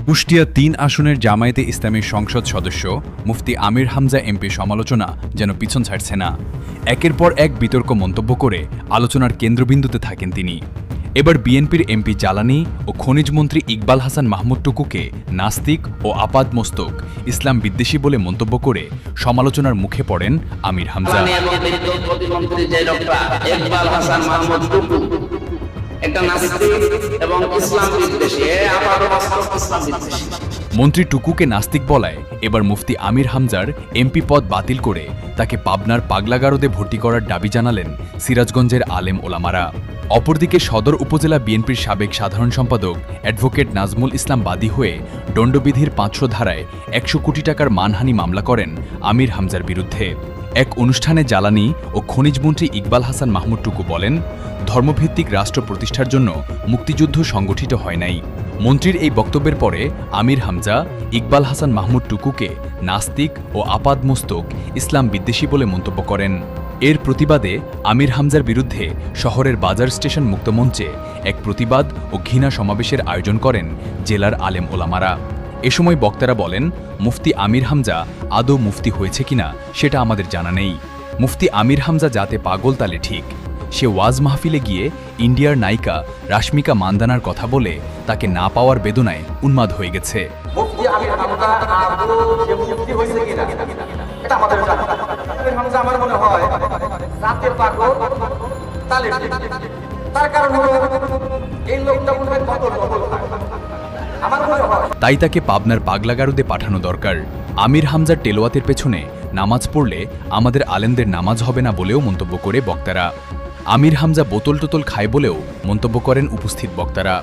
কুষ্টিয়া ৩ আসনের জামায়াতে ইসলামীর সংসদ সদস্য মুফতি আমির হামজা এমপি সমালোচনা যেন পিছন ছাড়ছে না। একের পর এক বিতর্ক মন্তব্য করে আলোচনার কেন্দ্রবিন্দুতে থাকেন তিনি। এবার বিএনপির এমপি জ্বালানি ও খনিজ মন্ত্রী ইকবাল হাসান মাহমুদ টুকুকে নাস্তিক ও আপাদমস্তক ইসলাম বিদ্বেষী বলে মন্তব্য করে সমালোচনার মুখে পড়েন আমির হামজা। মন্ত্রী টুকুকে নাস্তিক বলায় এবার মুফতি আমির হামজার এমপি পদ বাতিল করে তাকে পাবনার পাগলাগারদে ভর্তি করার দাবি জানালেন সিরাজগঞ্জের আলেম ওলামারা। অপরদিকে সদর উপজেলা বিএনপির সাবেক সাধারণ সম্পাদক অ্যাডভোকেট নাজমুল ইসলাম বাদী হয়ে দণ্ডবিধির ৫০০ ধারায় ১০০ কোটি টাকার মানহানি মামলা করেন আমির হামজার বিরুদ্ধে। এক অনুষ্ঠানে জ্বালানি ও খনিজ মন্ত্রী ইকবাল হাসান মাহমুদ টুকু বলেন, ধর্মভিত্তিক রাষ্ট্র প্রতিষ্ঠার জন্য মুক্তিযুদ্ধ সংগঠিত হয় নাই। মন্ত্রীর এই বক্তব্যের পরে আমির হামজা ইকবাল হাসান মাহমুদ টুকুকে নাস্তিক ও আপাদমস্তক ইসলাম বিদ্বেষী বলে মন্তব্য করেন। এর প্রতিবাদে আমির হামজার বিরুদ্ধে শহরের বাজার স্টেশন মুক্তমঞ্চে এক প্রতিবাদ ও ঘৃণা সমাবেশের আয়োজন করেন জেলার আলেম ওলামারা। এ সময় বক্তারা বলেন, মুফতি আমির হামজা আদৌ মুফতি হয়েছে কিনা সেটা আমাদের জানা নেই। মুফতি আমির হামজা যাতে পাগল তালে ঠিক। সে ওয়াজ মাহফিলে গিয়ে ইন্ডিয়ার নায়িকা রাশমিকা মান্দানার কথা বলে তাকে না পাওয়ার বেদনায় উন্মাদ হয়ে গেছে। তাই তাকে পাবনার পাগলাগারদে পাঠানো দরকার। আমির হামজার তেলাওয়াতের পেছনে নামাজ পড়লে আমাদের আলেমদের নামাজ হবে না বলেও মন্তব্য করে বক্তারা। আমির হামজা বোতল টোতল খায় বলেও মন্তব্য করেন উপস্থিত বক্তারা।